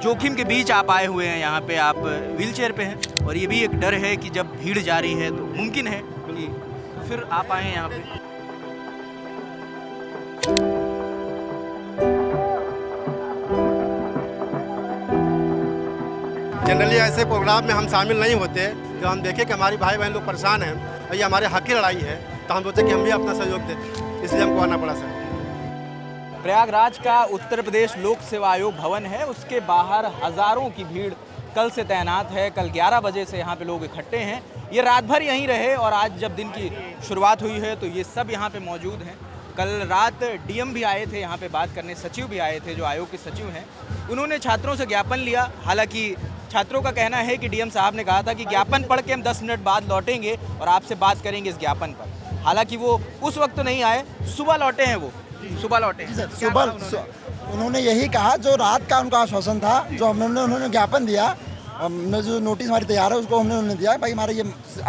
जोखिम के बीच आप आए हुए हैं यहाँ पे, आप व्हीलचेयर पे हैं और ये भी एक डर है कि जब भीड़ जारी है तो मुमकिन है कि फिर आप आए यहाँ पे। जनरली ऐसे प्रोग्राम में हम शामिल नहीं होते। जब हम देखें कि हमारी भाई बहन लोग परेशान हैं और ये हमारे हक की लड़ाई है तो हम सोचे कि हम भी अपना सहयोग दें, इसलिए हमको आना पड़ा सर। प्रयागराज का उत्तर प्रदेश लोक सेवा आयोग भवन है, उसके बाहर हज़ारों की भीड़ कल से तैनात है। कल 11 बजे से यहाँ पे लोग इकट्ठे हैं। ये रात भर यहीं रहे और आज जब दिन की शुरुआत हुई है तो ये सब यहाँ पे मौजूद हैं। कल रात डीएम भी आए थे यहाँ पे बात करने, सचिव भी आए थे जो आयोग के सचिव हैं। उन्होंने छात्रों से ज्ञापन लिया। हालांकि छात्रों का कहना है कि डीएम साहब ने कहा था कि ज्ञापन पढ़ के हम 10 मिनट बाद लौटेंगे और आपसे बात करेंगे इस ज्ञापन पर। हालांकि वो उस वक्त नहीं आए, सुबह लौटे हैं। वो सुबह लौटे हैं। सुबह उन्होंने यही कहा जो रात का उनका आश्वासन था, जो उन्होंने ज्ञापन दिया, जो नोटिस हमारी तैयार है उसको उन्होंने दिया। भाई हमारे ये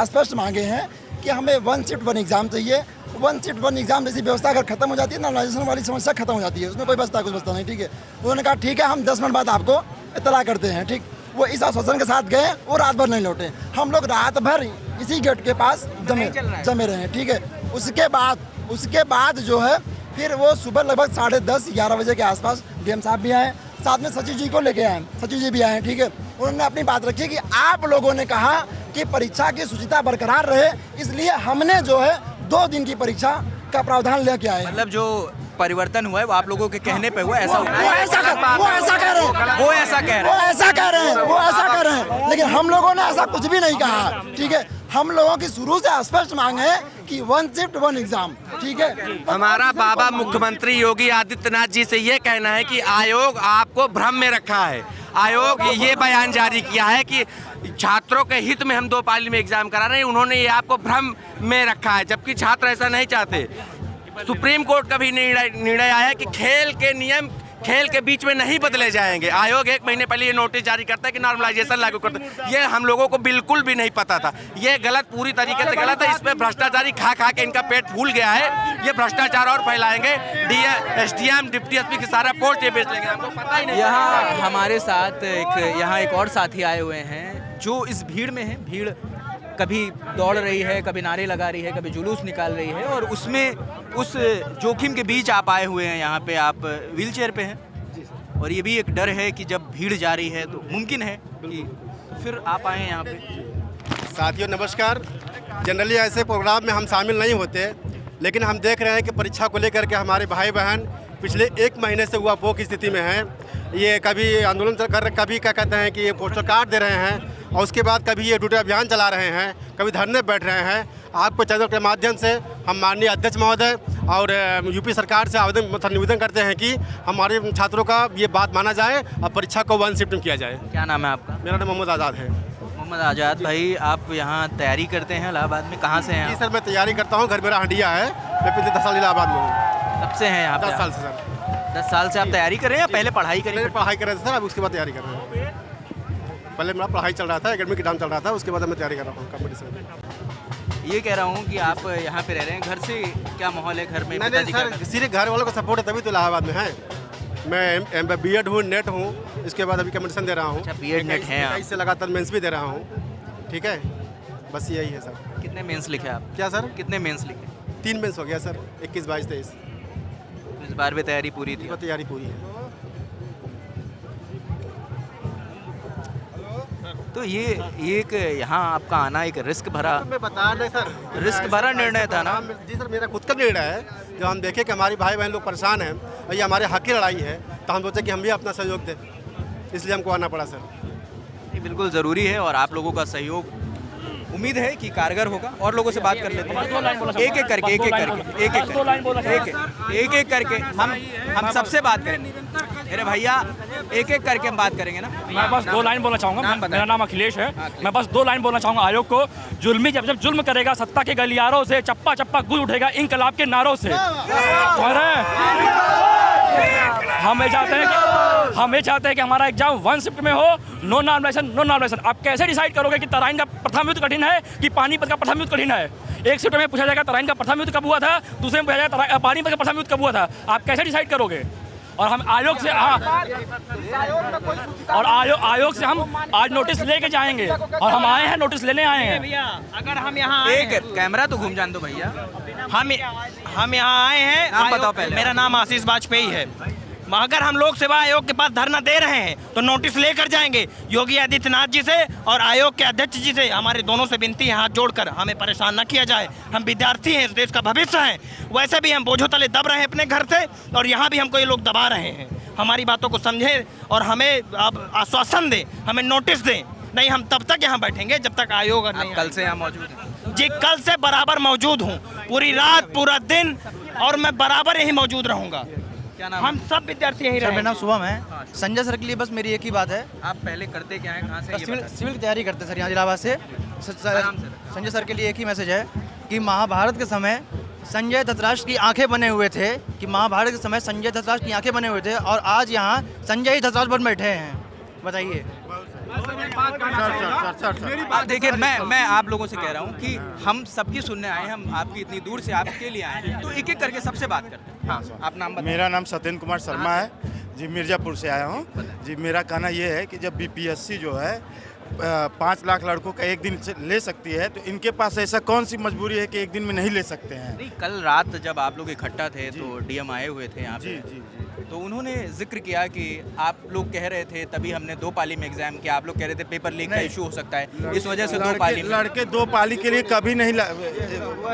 स्पष्ट मांगे हैं कि हमें 1 शिफ्ट 1 एग्ज़ाम चाहिए। 1 शिफ्ट 1 एग्ज़ाम जैसी व्यवस्था अगर खत्म हो जाती है, नॉर्मलाइजेशन वाली समस्या खत्म हो जाती है, उसमें कोई बचता कुछ बचता नहीं। ठीक है, उन्होंने कहा ठीक है हम 10 मिनट बाद आपको इत्तला करते हैं। ठीक, वो इस आश्वासन के साथ गए, वो रात भर नहीं लौटे। हम लोग रात भर इसी गेट के पास जमे रहे हैं। ठीक है, उसके बाद जो है फिर वो सुबह लगभग 10:30-11 बजे के आसपास डीएम साहब भी आए, साथ में सचिव जी को लेके आए, सचिव जी भी आए। ठीक है, उन्होंने अपनी बात रखी कि आप लोगों ने कहा कि परीक्षा की शुचिता बरकरार रहे, इसलिए हमने जो है 2 दिन की परीक्षा का प्रावधान लेके आए। मतलब जो परिवर्तन हुआ है वो आप लोगों के कहने पे हुआ, ऐसा वो ऐसा कह रहे हैं, लेकिन हम लोगों ने ऐसा कुछ भी नहीं कहा। ठीक है, हम लोगों की शुरू से स्पष्ट मांग है कि 1 शिफ्ट 1 एग्जाम। ठीक है, हमारा बाबा मुख्यमंत्री योगी आदित्यनाथ जी से ये कहना है कि आयोग आपको भ्रम में रखा है। आयोग ये बयान जारी किया है कि छात्रों के हित में हम 2 पाली में एग्जाम करा रहे हैं, उन्होंने ये आपको भ्रम में रखा है, जबकि छात्र ऐसा नहीं चाहते। सुप्रीम कोर्ट का भी निर्णय आया है कि खेल के नियम खेल के बीच में नहीं बदले जाएंगे। आयोग 1 महीने पहले ये नोटिस जारी करता है कि नॉर्मलाइजेशन लागू करता है। ये हम लोगों को बिल्कुल भी नहीं पता था। ये गलत, पूरी तरीके से गलत है। इसमें भ्रष्टाचारी खा के इनका पेट फूल गया है। ये भ्रष्टाचार और फैलाएंगे। एसडीएम, डिप्टी एसपी की सारा पोस्ट ये बेच लेंगे, हमको पता ही नहीं। यहाँ हमारे साथ एक और साथी आए हुए हैं जो इस भीड़ में है। भीड़ कभी दौड़ रही है, कभी नारे लगा रही है, कभी जुलूस निकाल रही है और उसमें उस जोखिम के बीच आप आए हुए हैं यहाँ पे, आप व्हीलचेयर पे हैं और ये भी एक डर है कि जब भीड़ जारी है तो मुमकिन है कि फिर आप आए यहाँ पे। साथियों नमस्कार। जनरली ऐसे प्रोग्राम में हम शामिल नहीं होते, लेकिन हम देख रहे हैं कि परीक्षा को लेकर के हमारे भाई बहन पिछले 1 महीने से हुआ की स्थिति में हैं। ये कभी आंदोलन कर रहे, कभी क्या कहते हैं कि ये पोस्टर कार्ड दे रहे हैं और उसके बाद कभी ये ड्यूटी अभियान चला रहे हैं, कभी धरने बैठ रहे हैं। आपको चैनल के माध्यम से हम माननीय अध्यक्ष महोदय और यूपी सरकार से निवेदन करते हैं कि हमारे छात्रों का ये बात माना जाए और परीक्षा को 1 शिफ्ट में किया जाए। क्या नाम है आपका? मेरा नाम मोहम्मद आज़ाद है। मोहम्मद आज़ाद भाई, आप यहाँ तैयारी करते हैं इलाहाबाद में, कहाँ से हैं? जी सर, मैं तैयारी करता हूँ, घर मेरा हंडिया है। मैं पिछले 10 साल इलाहाबाद में हूँ। कब से हैं यहाँ पे? 10 साल से सर। 10 साल से आप तैयारी कर रहे हैं या पहले पढ़ाई करें? पढ़ाई कर रहे थे सर, अब उसके बाद तैयारी कर रहे हैं। पहले मेरा पढ़ाई चल रहा था, एकेडमिक एग्जाम चल रहा था, उसके बाद मैं तैयारी कर रहा हूँ कंपटीशन। ये कह रहा हूँ कि आप यहाँ पे रह रहे हैं, घर से क्या माहौल है घर में? नहीं सर, सिर्फ घर वालों को सपोर्ट है तभी तो इलाहाबाद में है। मैं बीएड हूँ, नेट हूँ, इसके बाद अभी कंपटीशन दे रहा हूँ। अच्छा, बीएड नेट है आप? इससे लगातार मेंस भी दे रहा हूँ। ठीक है, बस यही है सर। कितने मेंस लिखे आप? क्या सर? कितने मेंस लिखे? 3 मेंस हो गया सर, 21, 22, 23। इस बार भी तैयारी पूरी थी? तैयारी पूरी है। तो ये एक यहाँ आपका आना एक रिस्क भरा, मैं बता रहे सर, रिस्क भरा निर्णय था ना? जी सर, मेरा खुद का निर्णय है। जब हम देखें कि हमारी भाई बहन लोग परेशान हैं और ये हमारे हक की लड़ाई है तो हम सोचे कि हम भी अपना सहयोग दें, इसलिए हमको आना पड़ा सर। ये बिल्कुल ज़रूरी है और आप लोगों का सहयोग उम्मीद है कि कारगर होगा। और लोगों से बात कर लेते हैं, एक एक करके हम सबसे बात करेंगे। मेरे भैया, एक एक करके हम बात करेंगे ना। मैं बस 2 लाइन बोलना चाहूँगा। मेरा नाम अखिलेश है। मैं बस 2 लाइन बोलना चाहूँगा आयोग को। जुल्मी जब जुल्म करेगा सत्ता के गलियारों से, चप्पा चप्पा गूंज उठेगा इंकलाब के नारों से। हम ये चाहते हैं कि हमारा एग्जाम 1 शिफ्ट में हो, नो नॉर्मलाइजेशन। आप कैसे डिसाइड करोगे कि तराइन का प्रथम युद्ध कठिन है कि पानीपत का प्रथम युद्ध कठिन है? एक शिफ्ट में पूछा जाएगा तराइन का प्रथम युद्ध कब हुआ था, दूसरे में पूछा जाएगा पानीपत का प्रथम युद्ध कब हुआ था। आप कैसे डिसाइड करोगे? और हम आयोग से आयोग से हम आज नोटिस लेके जाएंगे और हम आए हैं, नोटिस लेने आए हैं। भैया अगर हम यहाँ आए एक कैमरा तो घूम जान दो भैया। हम यहाँ आए हैं, नाम बताओ पहले। मेरा नाम आशीष वाजपेयी है। अगर हम लोक सेवा आयोग के पास धरना दे रहे हैं तो नोटिस लेकर जाएंगे। योगी आदित्यनाथ जी से और आयोग के अध्यक्ष जी से हमारे दोनों से विनती है, हाथ जोड़कर हमें परेशान न किया जाए। हम विद्यार्थी हैं, इस देश का भविष्य हैं। वैसे भी हम बोझों तले दब रहे हैं अपने घर से, और यहाँ भी हमको ये लोग दबा रहे हैं। हमारी बातों को समझें और हमें अब आश्वासन दें, हमें नोटिस दें। नहीं, हम तब तक यहाँ बैठेंगे जब तक आयोग नहीं। कल से यहाँ मौजूद हैं? जी, कल से बराबर मौजूद हूँ, पूरी रात पूरा दिन, और मैं बराबर यहीं मौजूद रहूँगा। क्या नाम हम सब विद्यार्थी यहीं सर, मेरा नाम रहेंगे। शुभम है। संजय सर के लिए बस मेरी एक ही बात है, आप पहले करते क्या हैं, कहाँ से? ये सिविल बताइए। सिविल की तैयारी करते हैं सर यहाँ इलाहाबाद से। आराम से। संजय सर के लिए एक ही मैसेज है कि महाभारत के समय संजय धृतराष्ट्र की आंखें बने हुए थे, कि महाभारत के समय संजय धृतराष्ट्र की आंखें बने हुए थे, और आज यहाँ संजय ही धृतराष्ट्र बन बैठे हैं। बताइए। देखिए, मैं आप लोगों से कह रहा हूँ कि हम सबकी सुनने आए हैं, हम आपकी इतनी दूर से आपके लिए आए हैं, तो एक एक करके सबसे बात करते हैं। हाँ, आप नाम बताइए। मेरा नाम सत्येंद्र कुमार शर्मा है जी, मिर्ज़ापुर से आया हूँ जी। मेरा कहना ये है कि जब बीपीएससी जो है 5 लाख लड़कों का एक दिन से ले सकती है, तो इनके पास ऐसा कौन सी मजबूरी है कि एक दिन में नहीं ले सकते हैं? नहीं, कल रात जब आप लोग इकट्ठा थे तो डीएम आए हुए थे यहाँ पे, तो उन्होंने जिक्र किया कि आप लोग कह रहे थे, तभी हमने 2 पाली में एग्जाम किया, आप लोग कह रहे थे पेपर लीक का इशू हो सकता है, इस वजह से 2 पाली में। लड़के 2 पाली के लिए कभी नहीं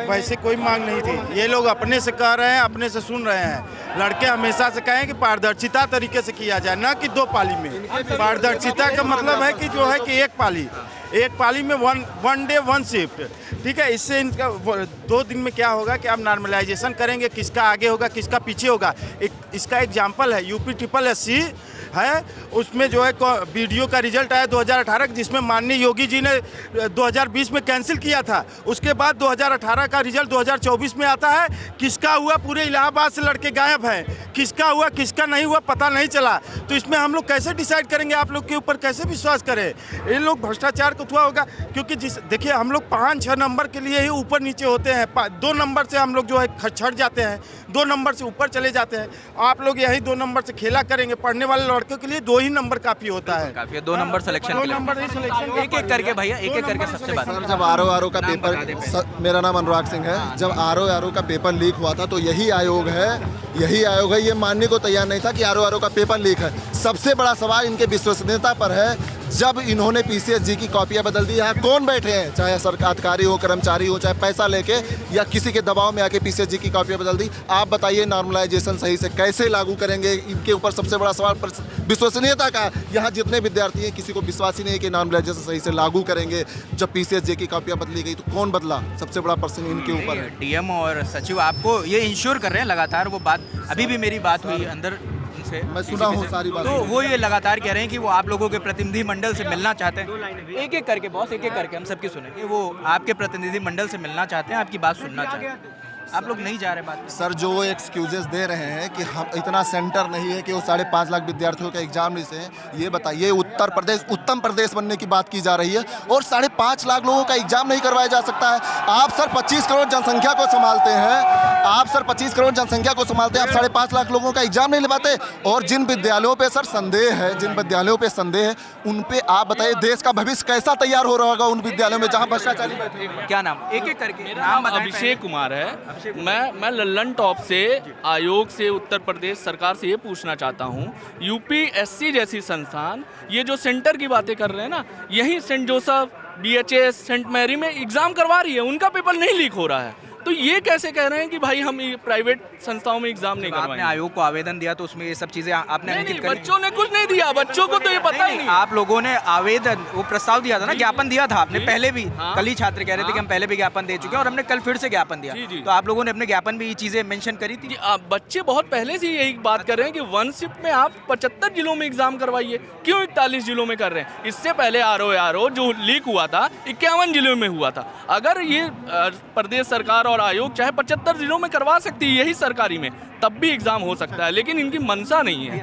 वैसे कोई मांग नहीं थी। ये लोग अपने से कह रहे हैं, अपने से सुन रहे हैं। लड़के हमेशा से कहें कि पारदर्शिता तरीके से किया जाए, ना कि 2 पाली में। पारदर्शिता का मतलब है कि जो है कि एक पाली में वन डे 1 शिफ्ट, ठीक है। इससे इनका 2 दिन में क्या होगा कि आप नॉर्मलाइजेशन करेंगे, किसका आगे होगा किसका पीछे होगा। इसका एग्जाम्पल है यूपी SSSC है, उसमें जो है वीडियो का रिजल्ट आया 2018, जिसमें माननीय योगी जी ने 2020 में कैंसिल किया था। उसके बाद 2018 का रिजल्ट 2024 में आता है। किसका हुआ? पूरे इलाहाबाद से लड़के गायब हैं। किसका हुआ किसका नहीं हुआ पता नहीं चला। तो इसमें हम लोग कैसे डिसाइड करेंगे? आप लोग के ऊपर कैसे विश्वास करें? ये लोग भ्रष्टाचार को हुआ होगा, क्योंकि देखिए हम लोग 5-6 नंबर के लिए ही ऊपर नीचे होते हैं। 2 नंबर से हम लोग जो है छट जाते हैं, 2 नंबर से ऊपर चले जाते हैं। आप लोग यही 2 नंबर से खेला करेंगे। पढ़ने वाले लड़कों के लिए 2 ही नंबर काफी होता है। काफी है 2 नंबर सिलेक्शन के लिए। 2 नंबर ही सिलेक्शन। एक एक करके भैया, एक एक करके सबसे बात। सर, जब आरओ का नाम बता दे पेपर, मेरा नाम अनुराग सिंह है। जब आरओ का पेपर लीक हुआ था तो यही आयोग है ये मानने को तैयार नहीं था कि आरओ का पेपर लीक है। सबसे बड़ा सवाल इनके विश्वसनीयता पर है। जब इन्होंने पीसीएसजी की कॉपियां बदल दी, यहाँ कौन बैठे हैं, चाहे सरकार अधिकारी हो, कर्मचारी हो, चाहे पैसा लेके या किसी के दबाव में आके पीसीएसजी की कॉपियां बदल दी। आप बताइए नॉर्मलाइजेशन सही से कैसे लागू करेंगे? इनके ऊपर सबसे बड़ा सवाल विश्वसनीयता का। यहाँ जितने विद्यार्थी हैं किसी को विश्वास ही नहीं है कि नॉर्मलाइजेशन सही से लागू करेंगे। जब पीसीएसजी की कॉपियां बदली गई तो कौन बदला? सबसे बड़ा प्रश्न इनके ऊपर है। डीएम और सचिव आपको ये इंश्योर कर रहे हैं लगातार, वो बात अभी भी मेरी बात हुई अंदर उनसे, मैं सुना हूँ सारी बात। तो वो ये लगातार कह रहे हैं कि वो आप लोगों के प्रतिनिधि मंडल से मिलना चाहते हैं। एक एक करके बॉस, एक एक करके हम सबकी सुनेंगे। वो आपके प्रतिनिधि मंडल से मिलना चाहते हैं, आपकी बात सुनना चाहते हैं। आप लोग नहीं जा रहे बात? सर, जो वो एक्सक्यूजेस दे रहे हैं कि हम इतना सेंटर नहीं है कि वो 5.5 लाख विद्यार्थियों का एग्जाम नहीं से, ये बताइए उत्तर प्रदेश उत्तम प्रदेश बनने की बात की जा रही है और 5.5 लाख लोगों का एग्जाम नहीं करवाया जा सकता है। आप सर 25 करोड़ जनसंख्या को संभालते हैं, आप 5.5 लाख लोगों का एग्जाम नहीं लेवाते। और जिन विद्यालयों पे सर संदेह है, उन पे आप बताइए देश का भविष्य कैसा तैयार हो रहा होगा उन विद्यालयों में जहाँ भ्रष्टाचारी बैठे। क्या नाम? एक एक करके नाम अभिषेक कुमार है। मैं लल्लन टॉप से आयोग से, उत्तर प्रदेश सरकार से ये पूछना चाहता हूँ, यूपीएससी जैसी संस्थान ये जो सेंटर की बातें कर रहे हैं ना, यही Saint Joseph, BHS, Saint Mary में एग्जाम करवा रही है, उनका पेपर नहीं लीक हो रहा है। तो ये कैसे कह रहे हैं कि भाई हम प्राइवेट संस्थाओं में एग्जाम नहीं करवाएंगे? आपने आयोग को आवेदन दिया तो उसमें ये सब चीजें आपने अंकित करी? बच्चों ने कुछ नहीं दिया, बच्चों को तो ये पता ही नहीं। आप लोगों ने आवेदन, वो प्रस्ताव दिया था ना, ज्ञापन दिया था आपने पहले भी। कल ही छात्र कह रहे थे कि हम पहले भी ज्ञापन दे चुके हैं और हमने कल फिर से ज्ञापन दिया। तो आप लोगों ने अपने ज्ञापन में ये चीजें मेंशन करी थी? बच्चे बहुत पहले से यही बात कर रहे हैं कि 1 शिफ्ट में आप 75 जिलों में एग्जाम करवाइए, क्यों 41 जिलों में कर रहे हैं? इससे पहले आरओ जो लीक हुआ था 51 जिलों में हुआ था। अगर ये प्रदेश सरकार और आयोग चाहे 75 जिलों में करवा सकती है यही सरकारी में, तब भी एग्जाम हो सकता है, लेकिन इनकी मंशा नहीं है।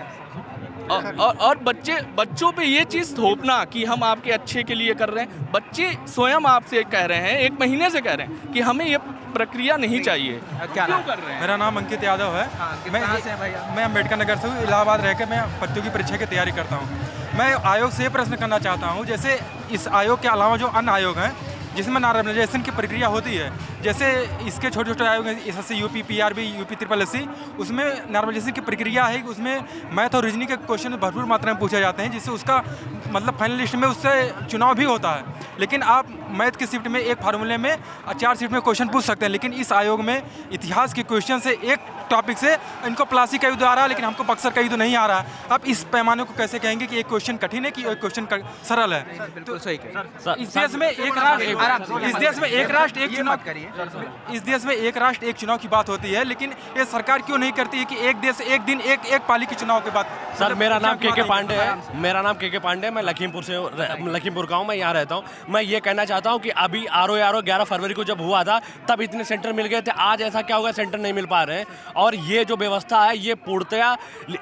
और बच्चों पे ये चीज़ थोपना कि हम आपके अच्छे के लिए कर रहे हैं। बच्चे स्वयं आपसे कह रहे हैं, 1 महीने से कह रहे हैं कि हमें ये प्रक्रिया नहीं चाहिए। क्या क्यों नाम? कर रहे हैं? मेरा नाम अंकित यादव है। मैं कहाँ से हैं भैया? मैं अम्बेडकर नगर से हूँ। इलाहाबाद रह के मैं प्रतियोगी परीक्षा की तैयारी करता हूँ। मैं आयोग से ये प्रश्न करना चाहता हूँ, जैसे इस आयोग के अलावा जो अन्य आयोग हैं जिसमें नॉर्मलाइजेशन की प्रक्रिया होती है, जैसे इसके छोटे छोटे आयोग हैं, SSC, UP, PRB, UP SSC, उसमें नॉर्मलाइजेशन की प्रक्रिया है कि उसमें मैथ और रीजनिंग के क्वेश्चन भरपूर मात्रा में पूछे जाते हैं, जिससे उसका मतलब फाइनल लिस्ट में उससे चुनाव भी होता है। लेकिन आप मैथ की शिफ्ट में एक फार्मूले में 4 शिफ्ट में क्वेश्चन पूछ सकते हैं, लेकिन इस आयोग में इतिहास के क्वेश्चन से एक टॉपिक से इनको प्लासी का युद्ध आ रहा है, लेकिन हमको बक्सर का युद्ध नहीं आ रहा है। आप इस पैमाने को कैसे कहेंगे कि एक क्वेश्चन कठिन है कि एक क्वेश्चन सरल है? बिल्कुल सही कह इस देश में एक राष्ट्र, इस देश में एक राष्ट्र एक चुनाव, इस देश में एक राष्ट्र एक चुनाव की बात होती है, लेकिन ये सरकार क्यों नहीं करती है कि एक देश एक दिन एक पाली के चुनाव के बाद? सर मेरा नाम के पांडे है। मेरा नाम के पांडे है। मैं लखीमपुर का हूँ। मैं यहाँ रहता हूँ। मैं ये कहना चाहता हूँ कि अभी आर 11 फरवरी को जब हुआ था तब इतने सेंटर मिल गए थे। आज ऐसा क्या होगा, सेंटर नहीं मिल पा रहे हैं। और ये जो व्यवस्था है ये पूर्णतया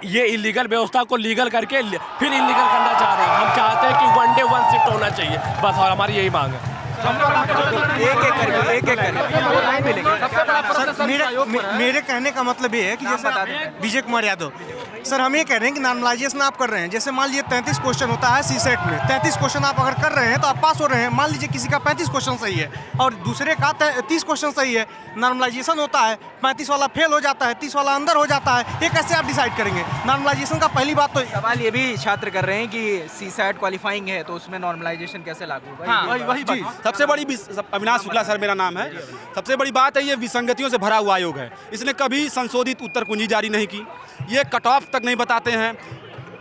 ये इलीगल व्यवस्था को लीगल करके फिर इलीगल करना चाह रहे हैं। हम चाहते हैं कि 1 डे 1 शिफ्ट होना चाहिए बस, और हमारी यही मांग है। एक मेरे कहने का मतलब ये है कि जैसे विजय कुमार यादव सर, हम ये कह रहे हैं कि नॉर्मलाइजेशन आप कर रहे हैं। जैसे मान लीजिए 33 क्वेश्चन होता है सीसेट में, 33 क्वेश्चन आप अगर कर रहे हैं तो आप पास हो रहे हैं। मान लीजिए किसी का 35 क्वेश्चन सही है और दूसरे का 30 क्वेश्चन सही है, नॉर्मलाइजेशन होता है, 35 वाला फेल हो जाता है, 30 वाला अंदर हो जाता है। ये कैसे आप डिसाइड करेंगे? नॉर्मलाइजेशन का पहली बात तो सवाल ये भी छात्र कर रहे हैं कि सीसैट क्वालिफाइंग है तो उसमें नॉर्मलाइजेशन कैसे लागू होगा? वही बात। सबसे बड़ी अविनाश शुक्ला सर मेरा नाम है। सबसे बड़ी बात है ये विसंगतियों से भरा हुआ आयोग है। इसने कभी संशोधित उत्तर कुंजी जारी नहीं की। ये कट ऑफ तक नहीं बताते हैं।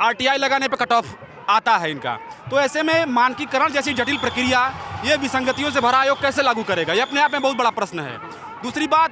आरटीआई लगाने पे कट ऑफ आता है इनका। तो ऐसे में मानकीकरण जैसी जटिल प्रक्रिया ये विसंगतियों से भरा आयोग कैसे लागू करेगा, ये अपने आप में बहुत बड़ा प्रश्न है। दूसरी बात,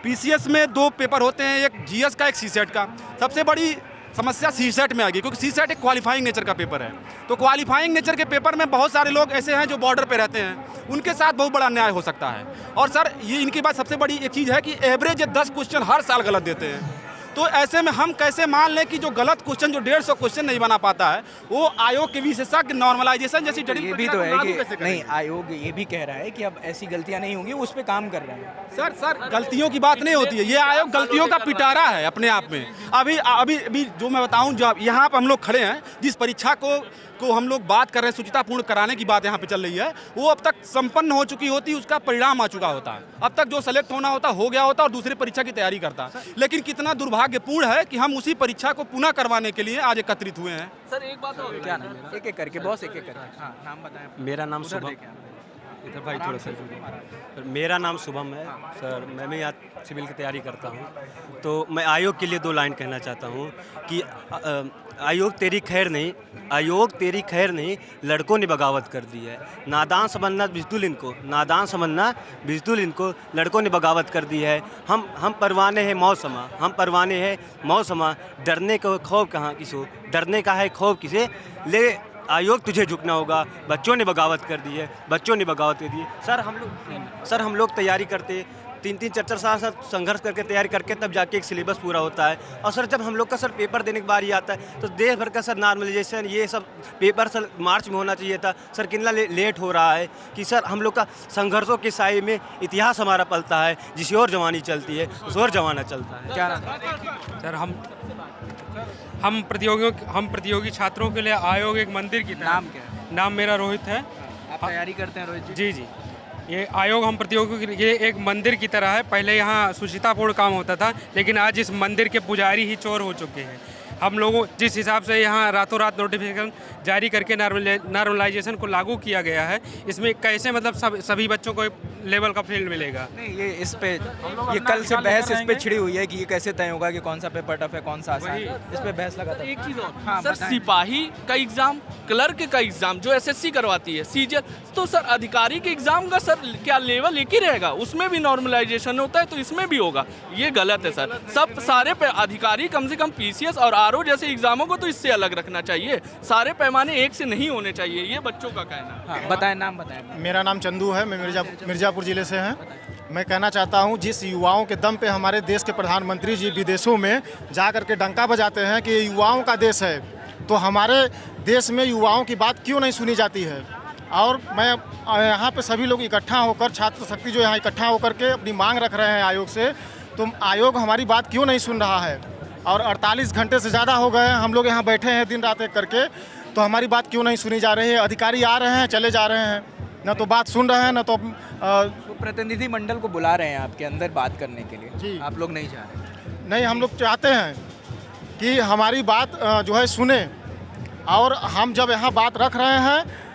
पीसीएस में 2 पेपर होते हैं, एक जीएस का एक सीसेट का। सबसे बड़ी समस्या सीसेट में आ गई क्योंकि सीसेट एक क्वालिफाइंग नेचर का पेपर है। तो क्वालिफाइंग नेचर के पेपर में बहुत सारे लोग ऐसे हैं जो बॉर्डर पे रहते हैं, उनके साथ बहुत बड़ा अन्याय हो सकता है। और सर ये इनकी बात सबसे बड़ी एक चीज़ है कि एवरेज 10 क्वेश्चन हर साल गलत देते हैं। तो ऐसे में हम कैसे मान लें कि जो गलत क्वेश्चन, जो 150 क्वेश्चन नहीं बना पाता है, वो आयोग के विशेषज्ञ नॉर्मलाइजेशन जैसी जटिल ये भी तो है कि नहीं, आयोग ये भी कह रहा है कि अब ऐसी गलतियां नहीं होंगी, उस पर काम कर रहे हैं। सर गलतियों की बात नहीं होती है। ये आयोग गलतियों का पिटारा है अपने आप में। अभी जो मैं बताऊं, जो यहाँ पर हम लोग खड़े हैं, जिस परीक्षा को हम लोग बात कर रहे हैं, शुचितापूर्ण कराने की बात यहाँ पे चल रही है, वो अब तक संपन्न हो चुकी होती, उसका परिणाम आ चुका होता है। अब तक जो सेलेक्ट होना होता हो गया होता और दूसरी परीक्षा की तैयारी करता। लेकिन कितना दुर्भाग्यपूर्ण है कि हम उसी परीक्षा को पुनः करवाने के लिए आज एकत्रित हुए हैं। सर एक बात और, क्या नाम है? एक करके बॉस, एक करके। हाँ, नाम बताएं। मेरा नाम शुभम, इधर भाई थोड़ा सा। मेरा नाम शुभम है सर। मैं भी यहाँ सिविल की तैयारी करता हूँ। तो मैं आयोग के लिए 2 लाइन कहना चाहता हूँ कि आयोग तेरी खैर नहीं, आयोग तेरी खैर नहीं, लड़कों ने बगावत कर दी है। नादान समझना बिजदुल इनको, नादान समझना बिजदुल इनको, लड़कों ने बगावत कर दी है। हम परवाने हैं मौसमा, हम परवाने हैं मौसमा, डरने का खौफ कहाँ किसो, डरने का है खौफ किसे, ले आयोग तुझे झुकना होगा। बच्चों ने बगावत कर दी है, बच्चों ने बगावत कर दी है। सर हम लोग तैयारी करते 3-3, 4-4 साल संघर्ष करके तैयारी करके तब जाके एक सिलेबस पूरा होता है। और सर जब हम लोग का सर पेपर देने के बारी आता है तो देश भर का सर नॉर्मलाइजेशन ये सब पेपर सर मार्च में होना चाहिए था। सर कितना लेट हो रहा है कि सर हम लोग का संघर्षों के साए में इतिहास हमारा पलता है। जिस ओर जवानी चलती है उस ओर जमाना चलता है। क्या नाम? सर हम प्रतियोगी छात्रों के लिए आयोग एक मंदिर की तरह। नाम क्या है? नाम मेरा रोहित है। आप तैयारी करते हैं रोहित जी? जी जी। ये आयोग हम प्रतियोगियों के लिए एक मंदिर की तरह है। पहले यहाँ शुचितापूर्ण काम होता था, लेकिन आज इस मंदिर के पुजारी ही चोर हो चुके हैं। हम लोगों जिस हिसाब से यहाँ रातों रात नोटिफिकेशन जारी करके नॉर्मलाइजेशन को लागू किया गया है, इसमें कैसे मतलब सभी बच्चों को लेवल का फील्ड मिलेगा? नहीं, ये इस पे ये कल से बहस इस पे छिड़ी हुई है कि ये कैसे तय होगा कि कौन सा पेपर टफ है, कौन सा आसान है। इस पे बहस लगातार। एक चीज़ और, हाँ, सर सिपाही का एग्जाम, क्लर्क का एग्जाम जो एसएससी करवाती है, सीजीएल, तो सर अधिकारी के एग्जाम का सर क्या लेवल एक ही रहेगा? उसमें भी नॉर्मलाइजेशन होता है तो इसमें भी होगा। ये गलत है सर। सब सारे अधिकारी कम से कम पीसीएस और आरओ जैसे एग्जामों को तो इससे अलग रखना चाहिए। सारे पैमाने एक से नहीं होने चाहिए, ये बच्चों का कहना है। हाँ, बताएं, नाम बताएं। मेरा नाम चंदू है। मैं मिर्ज़ापुर ज़िले से हैं। मैं कहना चाहता हूं, जिस युवाओं के दम पे हमारे देश के प्रधानमंत्री जी विदेशों में जा कर के डंका बजाते हैं कि ये युवाओं का देश है, तो हमारे देश में युवाओं की बात क्यों नहीं सुनी जाती है? और मैं यहाँ पे सभी लोग इकट्ठा होकर, छात्र शक्ति जो यहाँ इकट्ठा होकर के अपनी मांग रख रहे हैं आयोग से, तो आयोग हमारी बात क्यों नहीं सुन रहा है? और 48 घंटे से ज़्यादा हो गए हैं हम लोग यहाँ बैठे हैं दिन रात एक करके, तो हमारी बात क्यों नहीं सुनी जा रही है? अधिकारी आ रहे हैं, चले जा रहे हैं, न तो बात सुन रहे हैं, न तो प्रतिनिधि मंडल को बुला रहे हैं आपके अंदर बात करने के लिए जी। आप लोग नहीं जा रहे? नहीं, हम लोग चाहते हैं कि हमारी बात जो है सुने, और हम जब यहाँ बात रख रहे हैं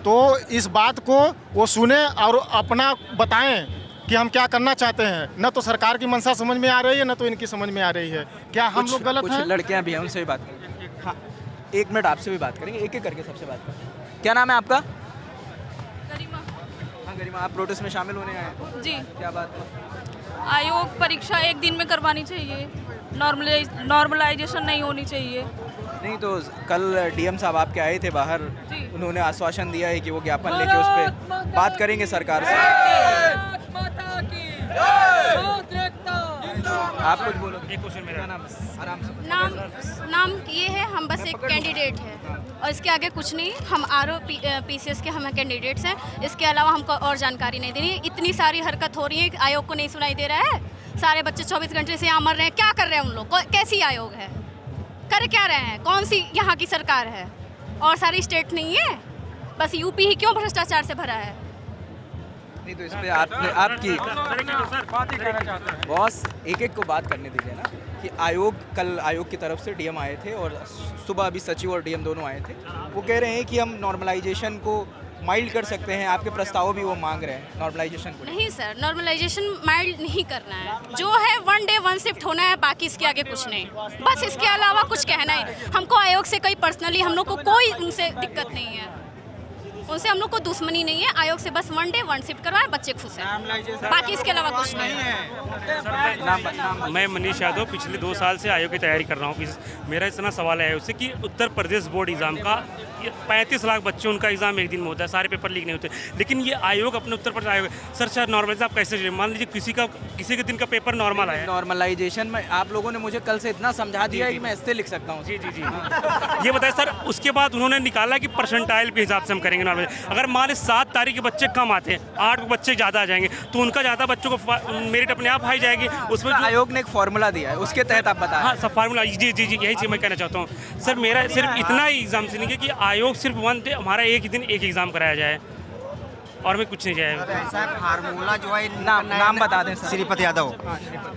तो इस बात को वो सुने और अपना बताएं कि हम क्या करना चाहते हैं। न तो सरकार की मंशा समझ में आ रही है, न तो इनकी समझ में आ रही है। क्या हम लोग गलत हैं? कुछ लड़कियां भी हैं, उनसे भी बात करेंगे। हाँ, 1 मिनट आपसे भी बात करेंगे, एक एक करके सबसे बात करेंगे। क्या नाम है आपका? गरिमा। हाँ गरिमा, आप प्रोटेस्ट में शामिल होने आए हैं? जी। क्या बात है? आयोग परीक्षा 1 दिन में करवानी चाहिए, नॉर्मलाइजेशन नहीं होनी चाहिए। नहीं तो कल डीएम साहब आपके आए थे बाहर, उन्होंने आश्वासन दिया है कि वो ज्ञापन लेके उस पर बात करेंगे सरकार से। आप कुछ बोलो। एक क्वेश्चन मेरा नाम आराम से। नाम ये है, हम बस एक कैंडिडेट है और इसके आगे कुछ नहीं। हम आरओ पीसीएस के हम कैंडिडेट्स हैं, इसके अलावा हमको और जानकारी नहीं देनी। इतनी सारी हरकत हो रही है, आयोग को नहीं सुनाई दे रहा है। सारे बच्चे 24 घंटे से यहाँ मर रहे हैं, क्या कर रहे हैं उन लोग? कैसी आयोग है? कर क्या रहे हैं? कौन सी यहाँ की सरकार है? और सारी स्टेट नहीं है, बस यूपी ही क्यों भ्रष्टाचार से भरा है? नहीं तो इस पे आपने आपकी बॉस एक एक को बात करने दीजिए ना कि कल आयोग की तरफ से डीएम आए थे और सुबह अभी सचिव और डीएम दोनों आए थे। वो कह रहे हैं कि हम नॉर्मलाइजेशन को माइल्ड कर सकते हैं, आपके प्रस्ताव भी वो मांग रहे हैं नॉर्मलाइजेशन को। नहीं सर, नॉर्मलाइजेशन माइल्ड नहीं करना है। जो है 1 डे 1 शिफ्ट होना है, बाकी इसके आगे कुछ नहीं। बस इसके अलावा कुछ कहना है। हमको आयोग से कोई पर्सनली हम लोग को कोई उनसे दिक्कत नहीं है, उनसे हम लोग को दुश्मनी नहीं है। आयोग से बस 1 डे 1 शिफ्ट करवाएं, बच्चे खुश हैं, बाकी इसके अलावा कुछ नहीं है। मैं मनीष यादव पिछले 2 साल से आयोग की तैयारी कर रहा हूँ। मेरा इतना सवाल है उससे कि उत्तर प्रदेश बोर्ड एग्ज़ाम का 35 लाख बच्चे, उनका एग्ज़ाम एक दिन में होता है, सारे पेपर लीक नहीं होते। लेकिन ये आयोग अपने उत्तर प्रदेश आयोग सर नॉर्मलाइज आप कैसे, मान लीजिए किसी के दिन का पेपर नॉर्मल आया। नॉर्मलाइजेशन में आप लोगों ने मुझे कल से इतना समझा दिया है कि मैं इससे लिख सकता हूँ। जी जी जी ये बताए सर, उसके बाद उन्होंने निकाला कि परसेंटाइल के हिसाब से हम करेंगे नॉर्मल। अगर मान 7 तारीख के बच्चे कम आते हैं, 8 बच्चे ज़्यादा आ जाएंगे, तो उनका ज़्यादा बच्चों को मेरिट अपने आप हाई जाएगी। उसमें आयोग ने एक फार्मूला दिया है, उसके तहत आप बताएं। हाँ सब फार्मूला, जी जी जी यही चीज़ मैं कहना चाहता हूँ सर। मेरा सिर्फ इतना ही एग्ज़ाम से नहीं है कि आयोग सिर्फ 1 डे हमारा एक ही दिन एक एग्ज़ाम कराया जाए और में कुछ नहीं जाएगा। फार्मूला जो है, नाम बता दें सर। श्रीपति यादव।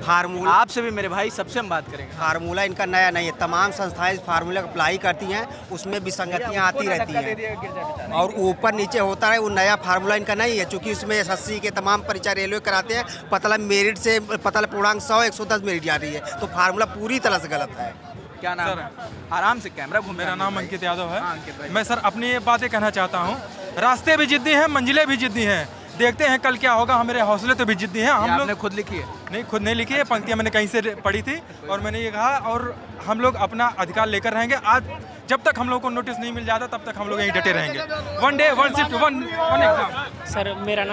फार्मूला आपसे भी मेरे भाई, सबसे हम बात करेंगे। फार्मूला इनका नया नहीं है, तमाम संस्थाएं इस फार्मूला को अप्लाई करती हैं, उसमें विसंगतियां आती रहती हैं और ऊपर नीचे होता है। वो नया फार्मूला इनका नहीं है, चूँकि उसमें एसएससी के तमाम परीक्षा रेलवे कराते हैं, पतला मेरिट से पतला पूर्णांक 100 110 मेरिट जा रही है, तो फार्मूला पूरी तरह से गलत है। क्या नाम है? आराम से कैमरा घूम। मेरा नाम अंकित यादव है। मैं सर अपनी ये बातें कहना चाहता हूँ। रास्ते भी जिद्दी हैं, मंजिलें भी जिद्दी हैं। देखते हैं कल क्या होगा। मेरे हौसले तो भी जिद्दी हैं। हम लोग खुद लिखी है? नहीं, खुद नहीं लिखी है, पंक्तियाँ मैंने कहीं से पढ़ी थी और मैंने ये कहा। और हम लोग अपना अधिकार लेकर रहेंगे। आज जब तक हम लोग को नोटिस नहीं मिल जाता तब तक हम लोग यहीं डटे रहेंगे। 1 डे 1 शिफ्ट 1 एग्जाम। सर मेरा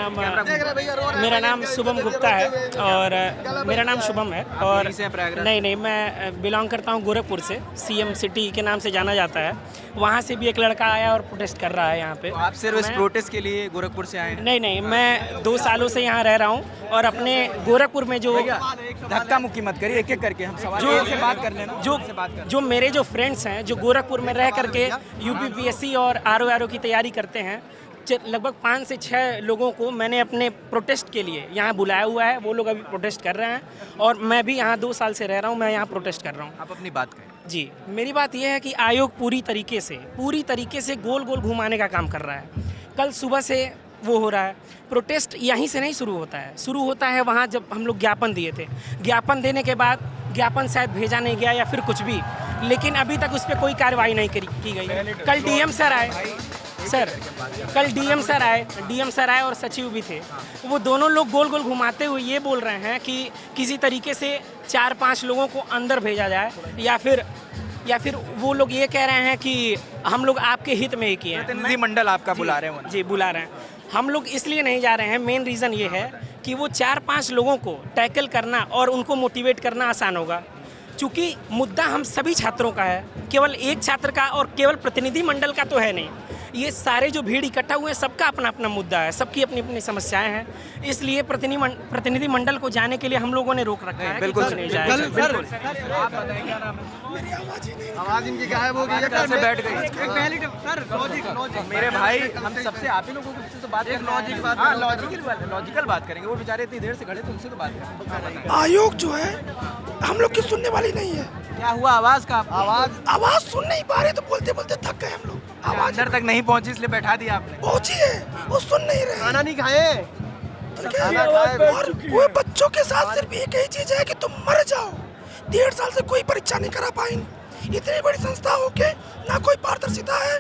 नाम शुभम गुप्ता है और मेरा नाम शुभम है और नहीं मैं बिलोंग करता हूँ गोरखपुर से। सीएम सिटी के नाम से जाना जाता है। वहाँ से भी एक लड़का आया और प्रोटेस्ट कर रहा है यहाँ पे। तो आप सिर्फ इस प्रोटेस्ट के लिए गोरखपुर से आए हैं? नहीं, मैं 2 सालों से यहाँ रह रहा हूँ और अपने गोरखपुर में जो धक्का मुक्की मत करिए, एक एक करके हम सवाल से बात कर लेना। जो मेरे जो फ्रेंड्स हैं जो गोरखपुर में रह करके यूपीपीएससी और आरओ की तैयारी करते हैं, लगभग 5 से 6 लोगों को मैंने अपने प्रोटेस्ट के लिए यहाँ बुलाया हुआ है। वो लोग अभी प्रोटेस्ट कर रहे हैं और मैं भी यहाँ 2 साल से रह रहा हूँ। मैं यहाँ प्रोटेस्ट कर रहा हूँ। आप अपनी बात करें। जी, मेरी बात यह है कि आयोग पूरी तरीके से गोल गोल घुमाने का काम कर रहा है। कल सुबह से वो हो रहा है। प्रोटेस्ट यहीं से नहीं शुरू होता है, शुरू होता है वहाँ जब हम लोग ज्ञापन दिए थे। ज्ञापन देने के बाद ज्ञापन शायद भेजा नहीं गया या फिर कुछ भी, लेकिन अभी तक उस पर कोई कार्रवाई नहीं की गई। कल डीएम सर आए और सचिव भी थे। वो दोनों लोग गोल गोल घुमाते हुए ये बोल रहे हैं कि किसी तरीके से 4-5 लोगों को अंदर भेजा जाए या फिर वो लोग ये कह रहे हैं कि हम लोग आपके हित में ही किए हैं। प्रतिनिधि मंडल आपका बुला रहे हैं? जी बुला रहे हैं। हम लोग इसलिए नहीं जा रहे हैं, मेन रीज़न ये है कि वो 4-5 लोगों को टैकल करना और उनको मोटिवेट करना आसान होगा। चूंकि मुद्दा हम सभी छात्रों का है, केवल एक छात्र का और केवल प्रतिनिधि मंडल का तो है नहीं। ये सारे जो भीड़ इकट्ठा हुए हैं सबका अपना अपना मुद्दा है, सबकी अपनी अपनी समस्याएं हैं, इसलिए प्रतिनिधि मंडल को जाने के लिए हम लोगों ने रोक रखा है। बिल्कुल नहीं जाएगा। आवाज इनकी गायब हो गई है, कैसे बैठ गई? सर मेरे भाई, हम सबसे आप ही लोगों को से तो बात लॉजिकल बात करेंगे। वो बेचारे इतनी देर से खड़े थे, उनसे तो बात करेंगे। आयोग जो है हम लोग की सुनने वाली नहीं है। क्या हुआ आवाज का? आवाज सुन नहीं पा रहे तो बोलते बोलते थक गए हम लोग। आवाज अंदर तक नहीं पहुंची इसलिए बैठा दिया आपने। पहुंची है, वो सुन नहीं रहे। खाना नहीं खाए। और वो बच्चों के साथ सिर्फ एक ही चीज है कि तुम मर जाओ। 1.5 साल से कोई परीक्षा नहीं करा पाएंगे। इतनी बड़ी संस्था होके ना कोई पारदर्शिता है,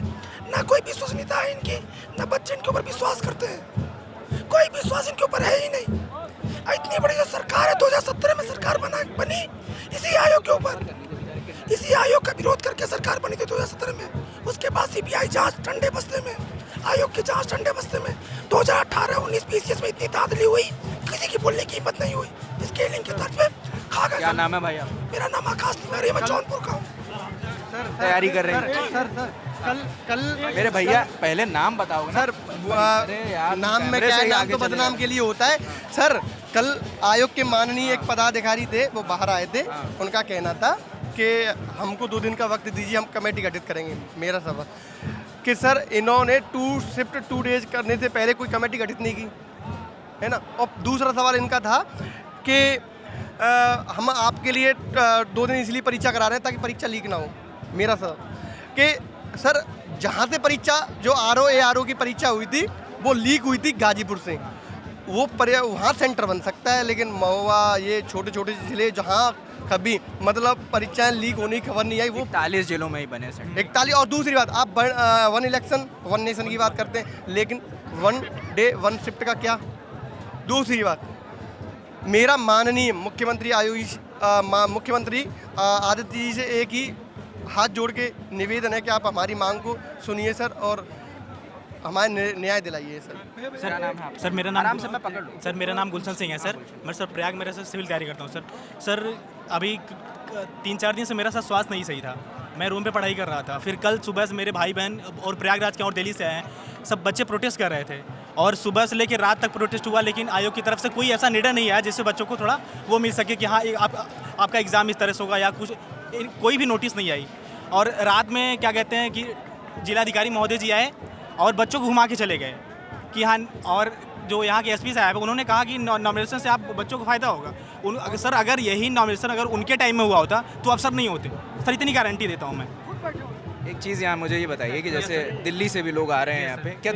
ना कोई विश्वसनीयता है इनकी, ना बच्चे इनके ऊपर विश्वास करते हैं। कोई विश्वास इनके ऊपर है ही नहीं। इतनी बड़ी जो सरकार है, 2017 में सरकार बनी इसी आयोग के ऊपर। इसी आयोग का विरोध करके सरकार बनी थी 2017 में। उसके बाद सीबीआई जांच ठंडे बस्ते में, आयोग की जांच ठंडे बस्ते में। 2018-19 पीसीएस में इतनी धांधली हुई, किसी की बोलने की हिम्मत नहीं हुई। स्केलिंग के तर्ज पे खा गए। क्या नाम है भाई आप? मेरा नाम आकाश तिवारी, मैं जौनपुर का हूँ। तैयारी कर रहे हैं सर कल मेरे भैया, पहले नाम बताओगे ना? सर नाम में क्या है, नाम तो बदनाम के लिए होता है। सर कल आयोग के माननीय एक पदाधिकारी थे, वो बाहर आए थे। उनका कहना था कि हमको 2 दिन का वक्त दीजिए, हम कमेटी गठित करेंगे। मेरा सवाल कि सर इन्होंने 2 शिफ्ट 2 डेज करने से पहले कोई कमेटी गठित नहीं की है ना। और दूसरा सवाल इनका था कि हम आपके लिए 2 दिन इसलिए परीक्षा करा रहे हैं ताकि परीक्षा लीक ना हो। मेरा सवाल कि सर जहाँ से परीक्षा जो आरओ की परीक्षा हुई थी वो लीक हुई थी गाजीपुर से। वो वहाँ सेंटर बन सकता है, लेकिन महुआ ये छोटे छोटे जिले जहाँ कभी मतलब परीक्षाएं लीक होने की खबर नहीं आई, वो 41 जिलों में ही बने सेंटर। 41। और दूसरी बात, आप 1 इलेक्शन 1 नेशन की बात करते हैं, लेकिन 1 डे 1 शिफ्ट का क्या? दूसरी बात, मेरा माननीय मुख्यमंत्री मुख्यमंत्री आदित्य जी से एक ही हाथ जोड़ के निवेदन है कि आप हमारी मांग को सुनिए सर, और हमारे न्याय दिलाइए सर। सर मेरा नाम आराम से मैं पकड़ लूँ। सर मेरा नाम गुलशन सिंह है सर। मैं सर प्रयाग में सर सिविल तैयारी करता हूँ सर अभी 3-4 दिन से मेरा सर स्वास्थ्य नहीं सही था। मैं रूम पे पढ़ाई कर रहा था। फिर कल सुबह से मेरे भाई बहन और प्रयागराज के और दिल्ली से आए हैं, सब बच्चे प्रोटेस्ट कर रहे थे और सुबह से लेकर रात तक प्रोटेस्ट हुआ, लेकिन आयोग की तरफ से कोई ऐसा निर्णय नहीं आया जिससे बच्चों को थोड़ा वो मिल सके कि हाँ आपका एग्ज़ाम इस तरह से होगा या कुछ, कोई भी नोटिस नहीं आई। और रात में क्या कहते हैं कि जिलाधिकारी महोदय जी आए और बच्चों को घुमा के चले गए कि हाँ, और जो यहाँ के एसपी साहब उन्होंने कहा कि नॉमिनेशन से आप बच्चों को फ़ायदा होगा। सर अगर यही नॉमिनेशन अगर उनके टाइम में हुआ होता तो अफसर नहीं होते सर, इतनी गारंटी देता हूँ मैं। एक चीज़ यहाँ मुझे ये बताइए कि जैसे दिल्ली से भी लोग आ रहे हैं यहाँ पे, क्या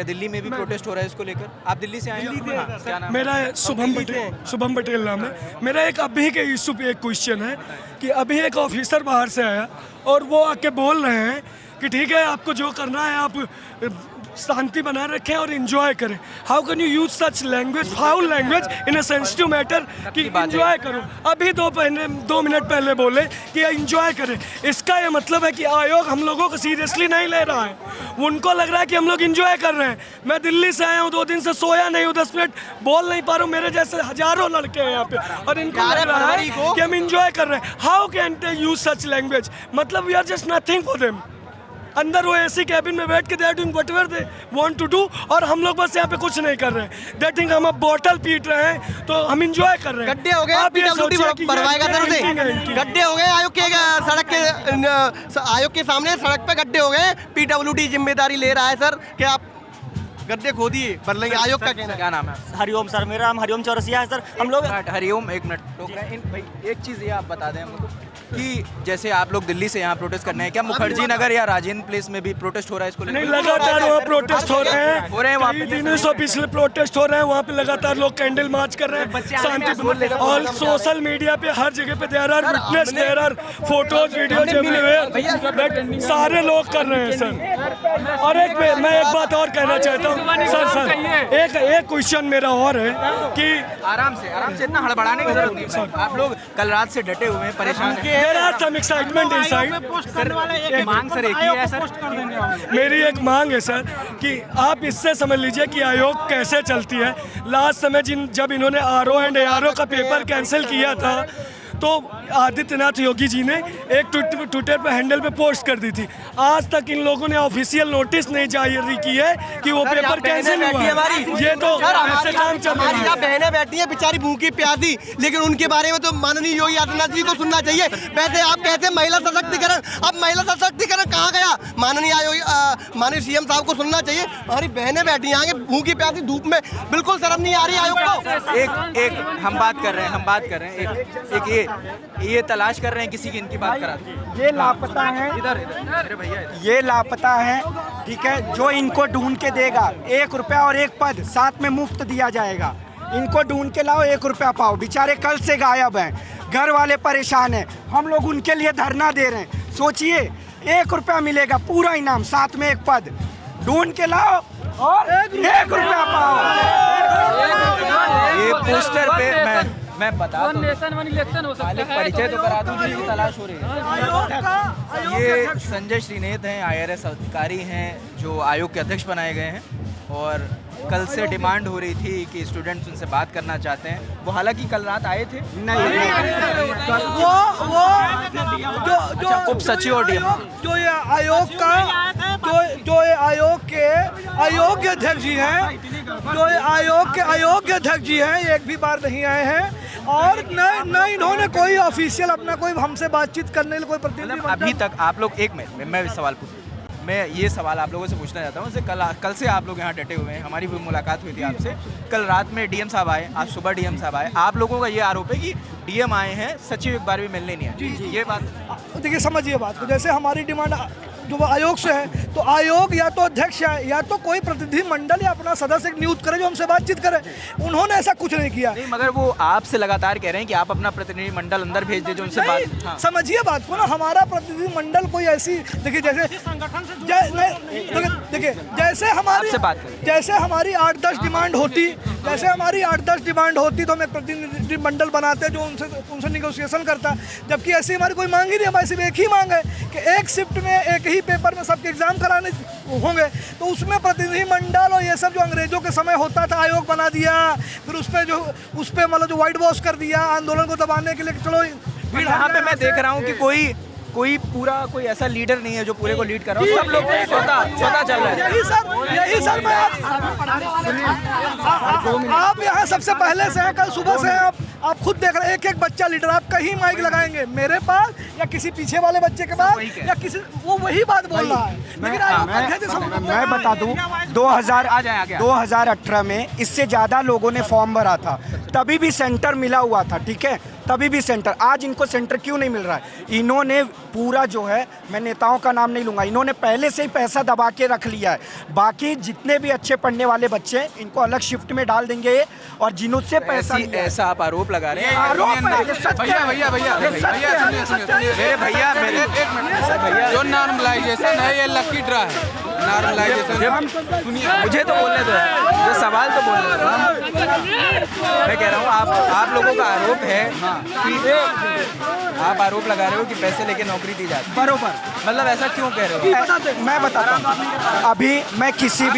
दिल्ली में भी प्रोटेस्ट हो रहा है इसको लेकर? आप दिल्ली से आए हैं? क्या नाम? मेरा शुभम पटेल नाम है मेरा। एक अभी के इशू पे एक क्वेश्चन है कि अभी एक ऑफिसर बाहर से आया और वो आके बोल रहे हैं कि ठीक है आपको जो करना है आप शांति बनाए रखें और एंजॉय करें। How can you use such language, foul language in a sensitive matter कि एंजॉय करो। अभी 2 मिनट पहले बोले कि एंजॉय करें, इसका ये मतलब है कि आयोग हम लोगों को सीरियसली नहीं ले रहा है। उनको लग रहा है कि हम लोग एंजॉय कर रहे हैं। मैं दिल्ली से आया हूँ, 2 दिन से सोया नहीं हूँ, 10 मिनट बोल नहीं पा रहा हूँ। मेरे जैसे हजारों लड़के हैं यहाँ पे और इनको लग रहा है कि हम एंजॉय कर रहे हैं। How can they use such language? मतलब we are just nothing for them. अंदर वो एसी कैबिन में बैठ के they are doing whatever they want to do, और हम लोग बस यहाँ पे कुछ नहीं कर रहे हैं। दे थिंक हम अब बोतल पीट रहे हैं तो हम एंजॉय कर रहे हैं। गड्ढे हो गए, भरवाएगा सर से। गड्ढे हो गए आयोग के सामने, सड़क पे गड्ढे हो गए। पीडब्ल्यूडी जिम्मेदारी ले रहा है सर कि आप गड्ढे खोदिए, भर लेंगे। आयोग का कहना। क्या नाम है? हरिओम सर, मेरा नाम हरिओम चौरसिया है सर। हम लोग हरिओम, एक मिनट भाई, एक चीज़ ये आप बता दें हमको कि जैसे आप लोग दिल्ली से यहाँ प्रोटेस्ट करने हैं, क्या मुखर्जी नगर या राजेंद्र प्लेस में भी प्रोटेस्ट हो रहा है इसको लेकर? नहीं, लगातार वहाँ प्रोटेस्ट हो रहे हैं वहाँ पे। दिनों से पिछले प्रोटेस्ट हो रहे हैं वहाँ पे, लगातार लोग कैंडल मार्च कर रहे हैं शांतिपूर्ण। और सोशल मीडिया पे हर जगह पे there are witness, there are photos, videos everywhere, सारे लोग कर रहे हैं सर। और मैं एक बात और कहना चाहता हूँ सर, एक क्वेश्चन मेरा और है कि आराम से इतना हड़बड़ाने की जरूरत नहीं है। आप लोग कल रात से डटे हुए हैं, परेशान हैं। There are some excitement inside. एक मांग सर एक ही है सर, मेरी एक मांग है सर कि आप इससे समझ लीजिए कि आयोग कैसे चलती है। लास्ट समय जब इन्होंने आरओ एंड एआरओ का पेपर कैंसिल किया था तो आदित्यनाथ योगी जी ने एक ट्विटर पे हैंडल पे पोस्ट कर दी थी। आज तक इन लोगों ने ऑफिशियल नोटिस नहीं जारी की है कि वो पेपर कैंसिल हुआ। ये तो ऐसे काम चल रहा है। बहनें बैठी हैं बेचारी भूखी प्यासी, लेकिन उनके बारे में तो माननीय योगी आदित्यनाथ जी को सुनना चाहिए। वैसे आप कहते हैं महिला सशक्तिकरण, अब महिला सशक्तिकरण कहाँ गया? माननीय सीएम साहब को सुनना चाहिए। हमारी बहनें बैठी आगे भूखी प्यासी धूप में, बिल्कुल शर्म नहीं आ रही आयोग को। एक हम बात कर रहे हैं एक ये तलाश कर रहे हैं किसी की, इनकी बात करा। ये लापता है, ये लापता है, ठीक है। जो इनको ढूंढ के देगा, 1 रुपया और 1 पद साथ में मुफ्त दिया जाएगा। इनको ढूंढ के लाओ, 1 रुपया पाओ। बेचारे कल से गायब हैं, घर वाले परेशान हैं, हम लोग उनके लिए धरना दे रहे हैं। सोचिए, 1 रुपया मिलेगा पूरा इनाम, साथ में 1 पद। ढूंढ के लाओ और 1 रुपया पाओ। ये पोस्टर पे मैं बता दूं, परिचय तो करा दूं जिसकी तलाश हो रही है। ये संजय श्रीनेत हैं, IRS अधिकारी हैं जो आयोग के अध्यक्ष बनाए गए हैं, और कल से डिमांड हो रही थी कि स्टूडेंट्स उनसे बात करना चाहते हैं। वो हालांकि कल रात आए थे, उप सचिव और डीएम जो ये आयोग का जो ये आयोग के अयोग्य अध्यक्ष जी हैं, जो ये आयोग के अयोग्य अध्यक्ष जी हैं, ये एक भी बार नहीं आए हैं, और न इन्होंने कोई ऑफिशियल अपना कोई हमसे बातचीत करने के लिए कोई प्रतिनिधि। अभी तक आप लोग, एक मिनट मैं सवाल पूछूं, मैं ये सवाल आप लोगों से पूछना चाहता हूँ। कल से आप लोग यहाँ डटे हुए हैं, हमारी भी मुलाकात हुई थी आपसे। कल रात में डीएम साहब आए, आज सुबह डीएम साहब आए। आप लोगों का ये आरोप है कि डीएम आए हैं, सचिव एक बार भी मिलने नहीं आए। ये बात देखिए, समझिए बात को। जैसे हमारी डिमांड जो आयोग से है, तो आयोग या तो अध्यक्ष है या तो कोई प्रतिनिधि मंडल या अपना सदस्य नियुक्त करे जो हमसे बातचीत करे। उन्होंने ऐसा कुछ नहीं किया। नहीं, मगर वो आपसे लगातार कह रहे हैं कि आप अपना प्रतिनिधि मंडल अंदर भेज दीजिए, उनसे बात। हाँ। समझिए बात को ना, हमारा प्रतिनिधि मंडल कोई ऐसी, देखिए जैसे देखिए जैसे हमारी 8-10 डिमांड होती, तो हम एक प्रतिनिधि मंडल बनाते जो उनसे निगोशिएशन करता। जबकि ऐसी हमारी कोई मांग ही नहीं है, सिर्फ एक ही मांग है कि एक शिफ्ट में एक ही पेपर में सबके एग्जाम कराने होंगे। तो उसमें प्रतिनिधि मंडल और ये सब जो अंग्रेजों के समय होता था, आयोग बना दिया, फिर उस पे मतलब जो व्हाइट वॉश कर दिया आंदोलन को दबाने के लिए। चलो यहाँ पे मैं देख रहा हूँ कि कोई ऐसा लीडर नहीं है जो पूरे को लीड कर रहा हो। सब लोग स्वतः चल रहे हैं। यही सर मैं आप यहाँ सबसे पहले से हैं, कल सुबह से आप खुद देख रहे हैं। एक बच्चा लीडर, आप कहीं माइक लगाएंगे मेरे पास या किसी पीछे वाले बच्चे के पास या किसी, वो वही बात बोल रहा है। लेकिन मैं बता दूं, 2018 में इससे ज़्यादा लोगों ने फॉर्म भरा था, तभी भी सेंटर मिला हुआ था, ठीक है, तभी भी सेंटर। आज इनको सेंटर क्यों नहीं मिल रहा है? इन्होंने पूरा जो है, मैं नेताओं का नाम नहीं लूँगा, इन्होंने पहले से ही पैसा दबा के रख लिया है। बाकी जितने भी अच्छे पढ़ने वाले बच्चे, इनको अलग शिफ्ट में डाल देंगे, और जिनसे पैसा ऐसा आप आरोप लगा रहे हैं। भैया जो नॉर्मलाइजेशन है, ये लकी ड्रा है। नॉर्मलाइजेशन सुनिए, मुझे तो बोलने दो, जो सवाल तो बोलने दो। मैं कह रहा हूँ आप लोगों का आरोप है कि आप आरोप लगा रहे हो कि पैसे लेके नौकरी दी जाती है। बरोबर, मतलब ऐसा क्यों कह रहे हो? मैं बताता हूँ। अभी मैं किसी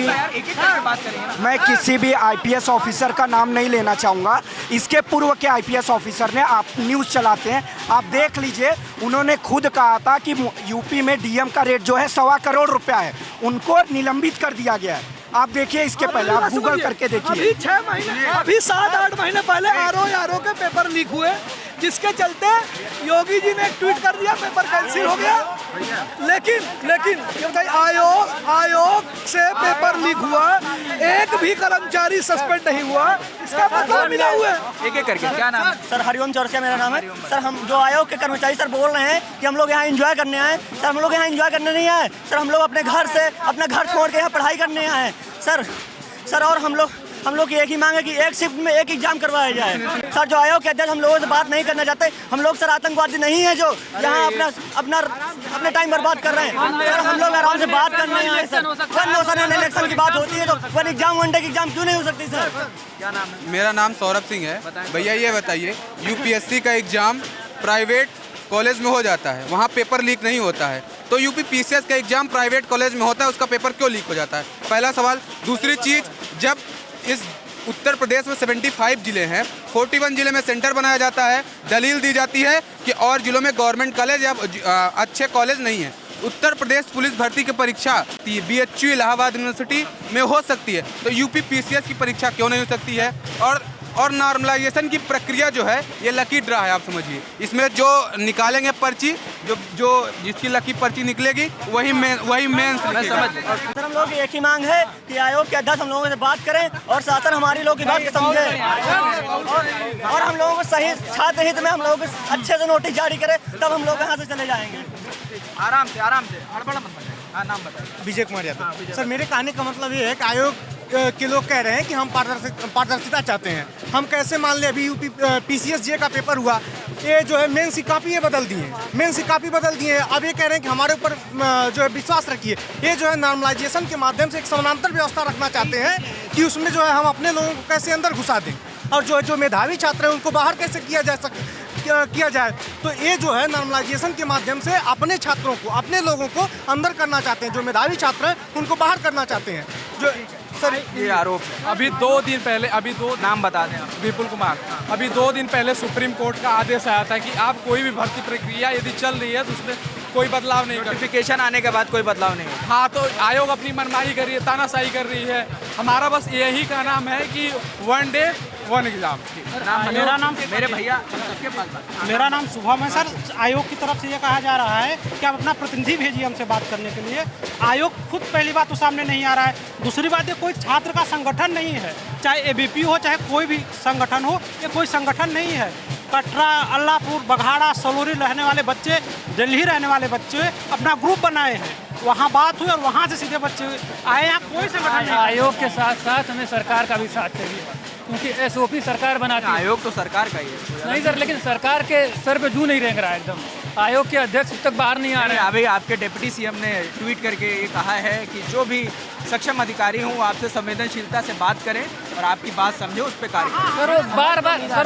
भी IPS ऑफिसर का नाम नहीं लेना चाहूँगा। इसके पूर्व के IPS ऑफिसर ने, आप न्यूज़ चलाते हैं, आप देख लीजिए, उन्होंने खुद कहा था कि यूपी में DM का रेट जो है 1.25 करोड़ रुपया है, उनको निलंबित कर दिया गया है। आप देखिए, इसके पहले आप गूगल करके देखिए। अभी 7-8 महीने पहले आरओ के पेपर लीक हुए, जिसके चलते योगी जी ने एक ट्वीट कर दिया, पेपर कैंसिल हो गया। लेकिन क्योंकि आयोग से पेपर लीक हुआ, एक भी कर्मचारी सस्पेंड नहीं हुआ, इसका मतलब मिला हुआ है। एक करके, क्या नाम है? सर हरिओम चौरसिया मेरा नाम है। सर हम जो आयोग के कर्मचारी सर बोल रहे हैं कि हम लोग यहाँ एंजॉय करने आए। सर हम लोग यहाँ एंजॉय करने नहीं आए सर, हम लोग अपने घर छोड़ के यहाँ पढ़ाई करने आए हैं सर। और हम लोग की एक ही मांग है कि एक शिफ्ट में एक एग्जाम करवाया जाए। सर जो आयोग के अध्यक्ष हम लोगों से बात नहीं करना चाहते। हम लोग सर आतंकवादी नहीं है जो यहाँ अपना टाइम बर्बाद कर रहे हैं। सर हम लोग आराम से बात करने आए हैं सर। वन इलेक्शन की बात होती है तो वन डे की एग्जाम क्यों नहीं हो सकती सर? क्या नाम है? मेरा नाम सौरभ सिंह है। भैया ये बताइए, UPSC का एग्जाम प्राइवेट कॉलेज में हो जाता है, वहाँ पेपर लीक नहीं होता है, तो UP PCS का एग्जाम प्राइवेट कॉलेज में होता है, उसका पेपर क्यों लीक हो जाता है? पहला सवाल। दूसरी चीज़, जब इस उत्तर प्रदेश में 75 जिले हैं, 41 जिले में सेंटर बनाया जाता है। दलील दी जाती है कि और जिलों में गवर्नमेंट कॉलेज या अच्छे कॉलेज नहीं है। उत्तर प्रदेश पुलिस भर्ती की परीक्षा BHU इलाहाबाद यूनिवर्सिटी में हो सकती है, तो यूपी PCS की परीक्षा क्यों नहीं हो सकती है? और नॉर्मलाइजेशन की प्रक्रिया जो है ये लकी ड्रा है, आप समझिए। इसमें जो निकालेंगे पर्ची, जो जिसकी लकी पर्ची निकलेगी वही मेन सर हम लोग की एक ही मांग है कि आयोग के अध्यक्ष हम लोगों से बात करें और शासन हमारी लोगों की बात को समझे और हम लोगों को सही छात्र हित में हम लोगों को अच्छे से नोटिस जारी करें, तब हम लोग यहाँ से चले जाएंगे। आराम से हड़बड़ मत बनाइए। हाँ, नाम बताइए। विजय कुमार यादव। सर मेरे कहने का मतलब ये है कि आयोग के लोग कह रहे हैं कि हम पारदर्शिता चाहते हैं। हम कैसे मान लें, अभी यूपी PCS जे का पेपर हुआ, ये जो है मेंस की कॉपी ये बदल दी है, मेंस की कॉपी बदल दी है। अब ये कह रहे हैं कि हमारे ऊपर जो है विश्वास रखिए। ये जो है नॉर्मलाइजेशन के माध्यम से एक समानांतर व्यवस्था रखना चाहते हैं कि उसमें जो है हम अपने लोगों को कैसे अंदर घुसा दें और जो मेधावी छात्र हैं उनको बाहर कैसे किया जाए। तो ये जो है नॉर्मलाइजेशन के माध्यम से अपने छात्रों को, अपने लोगों को अंदर करना चाहते हैं। जो मेधावी छात्र हैं उनको बाहर करना चाहते हैं। जो सर ये आरोप है। अभी 2 दिन पहले नाम बता दें। विपुल कुमार, अभी 2 दिन पहले सुप्रीम कोर्ट का आदेश आया था कि आप कोई भी भर्ती प्रक्रिया यदि चल रही है तो उसमें कोई बदलाव नहीं, नोटिफिकेशन आने के बाद कोई बदलाव नहीं है। हाँ, तो आयोग अपनी मनमानी कर रही है, तानाशाही कर रही है। हमारा बस यही का नाम है कि 1 डे 1 एग्जाम। मेरा नाम मेरे भैया मेरा नाम शुभम है। सर आयोग की तरफ से ये कहा जा रहा है कि आप अपना प्रतिनिधि भेजिए हमसे बात करने के लिए। आयोग खुद पहली बात तो सामने नहीं आ रहा है, दूसरी बात ये कोई छात्र का संगठन नहीं है, चाहे ABP हो चाहे कोई भी संगठन हो, ये कोई संगठन नहीं है। कटरा, अल्लाहपुर, बघाड़ा, सलोरी रहने वाले बच्चे, दिल्ली रहने वाले बच्चे अपना ग्रुप बनाए हैं, वहाँ बात हुई और वहाँ से सीधे बच्चे आए। यहाँ कोई संगठन नहीं। आयोग के साथ साथ हमें सरकार का भी साथ चाहिए, क्योंकि SOP सरकार बनाती है। आयोग तो सरकार का ही है। नहीं सर, लेकिन सरकार के सर पे जू नहीं रेंग रहा है एकदम। आयोग के अध्यक्ष तक बाहर नहीं आ रहे हैं। अभी आपके डिप्टी CM ने ट्वीट करके ये कहा है कि जो भी सक्षम अधिकारी हों वो आपसे संवेदनशीलता से बात करें और आपकी बात समझे, उस पर कार्य करें। सर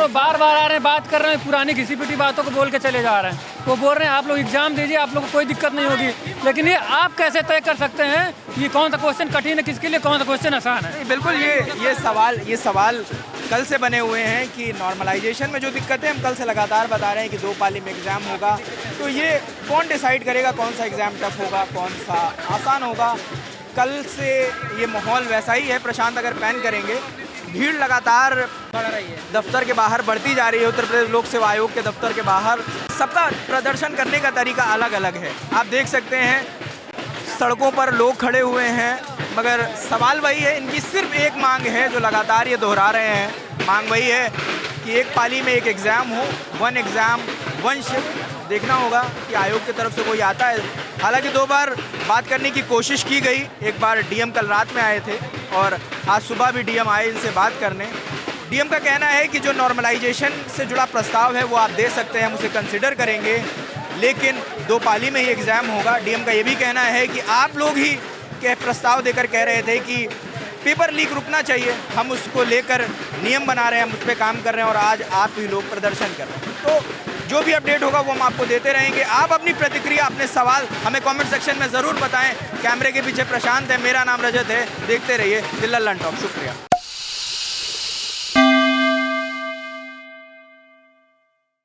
वो बार बार आ रहे हैं, बात कर रहे हैं, पुरानी घिसी पिटी बातों को बोल के चले जा रहे हैं। वो बोल रहे हैं आप लोग एग्जाम दीजिए, आप लोग को कोई दिक्कत नहीं होगी, लेकिन ये आप कैसे तय कर सकते हैं ये कौन सा क्वेश्चन कठिन है किसके लिए, कौन सा क्वेश्चन आसान है? बिल्कुल ये सवाल कल से बने हुए हैं कि नॉर्मलाइजेशन में जो दिक्कतें हम कल से लगातार बता रहे हैं कि 2 पाली में एग्ज़ाम होगा, तो ये कौन डिसाइड करेगा कौन सा एग्ज़ाम टफ होगा, कौन सा आसान होगा? कल से ये माहौल वैसा ही है। प्रशांत अगर पैन करेंगे, भीड़ लगातार बढ़ रही है, दफ्तर के बाहर बढ़ती जा रही है। उत्तर प्रदेश लोक सेवा आयोग के दफ्तर के बाहर सबका प्रदर्शन करने का तरीका अलग अलग है। आप देख सकते हैं सड़कों पर लोग खड़े हुए हैं, मगर सवाल वही है, इनकी सिर्फ एक मांग है जो लगातार ये दोहरा रहे हैं। मांग वही है कि एक पाली में एक एग्ज़ाम हो, 1 एग्ज़ाम 1 शिफ्ट। देखना होगा कि आयोग की तरफ से कोई आता है। हालांकि 2 बार बात करने की कोशिश की गई, एक बार DM कल रात में आए थे और आज सुबह भी DM आए इनसे बात करने। DM का कहना है कि जो नॉर्मलाइजेशन से जुड़ा प्रस्ताव है वो आप दे सकते हैं, हम उसे कंसिडर करेंगे, लेकिन 2 पाली में ही एग्ज़ाम होगा। DM का ये भी कहना है कि आप लोग ही के प्रस्ताव देकर कह रहे थे कि पेपर लीक रुकना चाहिए, हम उसको लेकर नियम बना रहे हैं, हम उस पर काम कर रहे हैं और आज आप ही लोग प्रदर्शन कर रहे हैं। तो जो भी अपडेट होगा वो हम आपको देते रहेंगे। आप अपनी प्रतिक्रिया, अपने सवाल हमें कमेंट सेक्शन में ज़रूर बताएं। कैमरे के पीछे प्रशांत है, मेरा नाम रजत है। देखते रहिए दिल्ला लन टॉप। शुक्रिया।